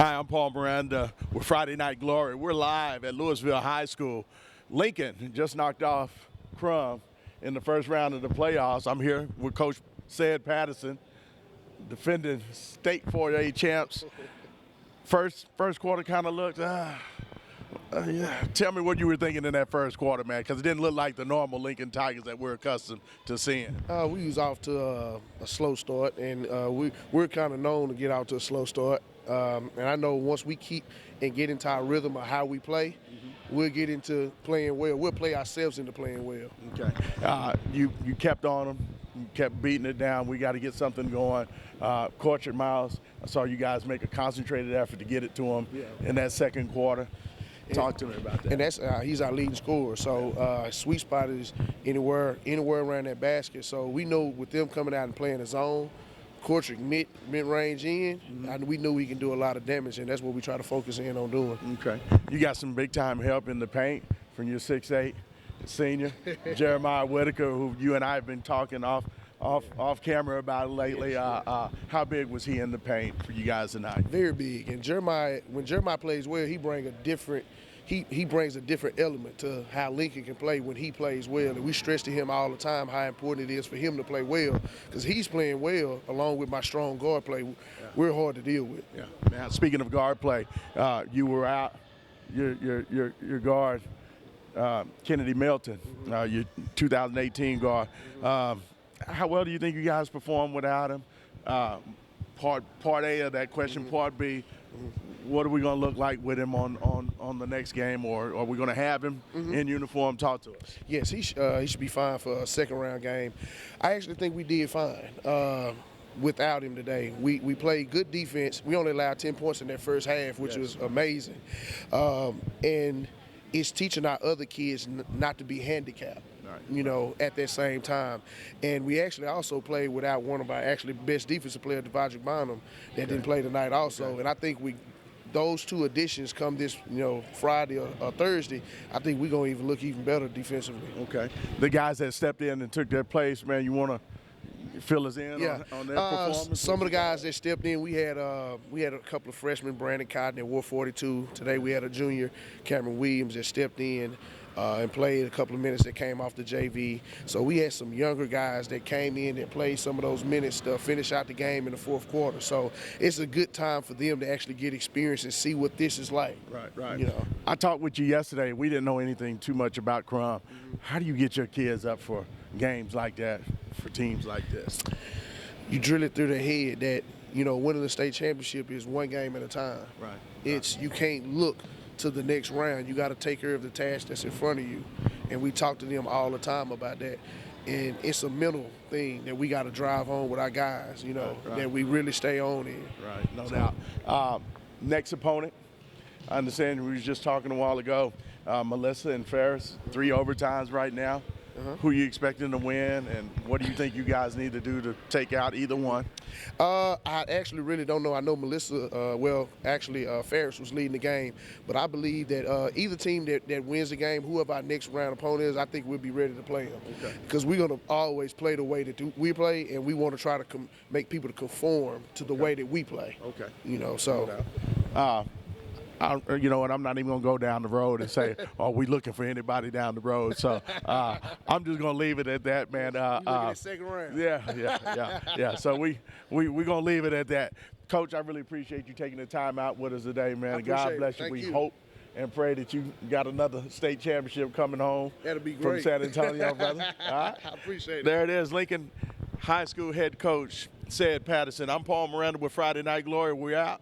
Hi, I'm Paul Miranda with Friday Night Glory. We're live at Louisville High School. Lincoln just knocked off Crum in the first round of the playoffs. I'm here with Coach Patterson, defending state 4A champs. First quarter kind of looked, yeah. Tell me what you were thinking in that first quarter, man, because it didn't look like the normal Lincoln Tigers that we're accustomed to seeing. We was off to a slow start, and we're kind of known to get out to a slow start. And I know once we keep and get into our rhythm of how we play, we'll get into playing well. We'll play ourselves into playing well. Okay. You kept on them. You kept beating it down. We got to get something going. Courtship Miles, I saw you guys make a concentrated effort to get it to him in that second quarter. Talk to me about that. And that's he's our leading scorer. So sweet spot is anywhere around that basket. So we know with them coming out and playing the zone, Cedric mid-range in, and we knew we can do a lot of damage, and that's what we try to focus in on doing. Okay. You got some big-time help in the paint from your 6'8" senior, Jeremiah Whitaker, who you and I have been talking off camera about lately. How big was he in the paint for you guys tonight? Very big. And when Jeremiah plays well, he brings a different element to how Lincoln can play when he plays well. And we stress to him all the time how important it is for him to play well, because he's playing well along with my strong guard play. We're hard to deal with. Yeah. Now, speaking of guard play, you were out. Your guard, Kennedy Milton, your 2018 guard. How well do you think you guys performed without him? Part A of that question. Part B, what are we going to look like with him on the next game, or are we going to have him in uniform? Talk to us. Yes, he should be fine for a second-round game. I actually think we did fine without him today. We played good defense. We only allowed 10 points in that first half, which was amazing. And it's teaching our other kids not to be handicapped. At that same time. And we actually also played without one of our actually best defensive players, Cedric that didn't play tonight also. And I think those two additions come this Friday or Thursday, I think we're going to look even better defensively. Okay. The guys that stepped in and took their place, man, you want to fill us in on their performance? Some of the guys that stepped in, we had a couple of freshmen, Brandon Cotton that wore 42. Today we had a junior, Cameron Williams, that stepped in and played a couple of minutes that came off the JV. So we had some younger guys that came in and played some of those minutes to finish out the game in the fourth quarter. So it's a good time for them to actually get experience and see what this is like. Right. I talked with you yesterday. We didn't know anything too much about Crum. How do you get your kids up for games like that, for teams like this? You drill it through their head that, winning the state championship is one game at a time. Right. You can't look to the next round. You got to take care of the task that's in front of you, and we talk to them all the time about that. And it's a mental thing that we got to drive home with our guys, that we really stay on in. Right, no doubt. Next opponent, I understand we were just talking a while ago, Melissa and Ferris, 3 overtimes right now. Who are you expecting to win, and what do you think you guys need to do to take out either one? I actually really don't know. I know Melissa, Ferris was leading the game, but I believe that either team that wins the game, whoever our next round opponent is, I think we'll be ready to play them. Okay. Because we're going to always play the way that we play, and we want to try to make people to conform to the way that we play. Okay. You know what? I'm not even going to go down the road and say, "Are we looking for anybody down the road?" So I'm just going to leave it at that, man. You looking at second round? Yeah. So we going to leave it at that. Coach, I really appreciate you taking the time out with us today, man. God bless you. We hope and pray that you got another state championship coming home. That'll be great. From San Antonio, brother. All right? I appreciate it. There it is, Lincoln High School head coach Patterson. I'm Paul Miranda with Friday Night Glory. We're out.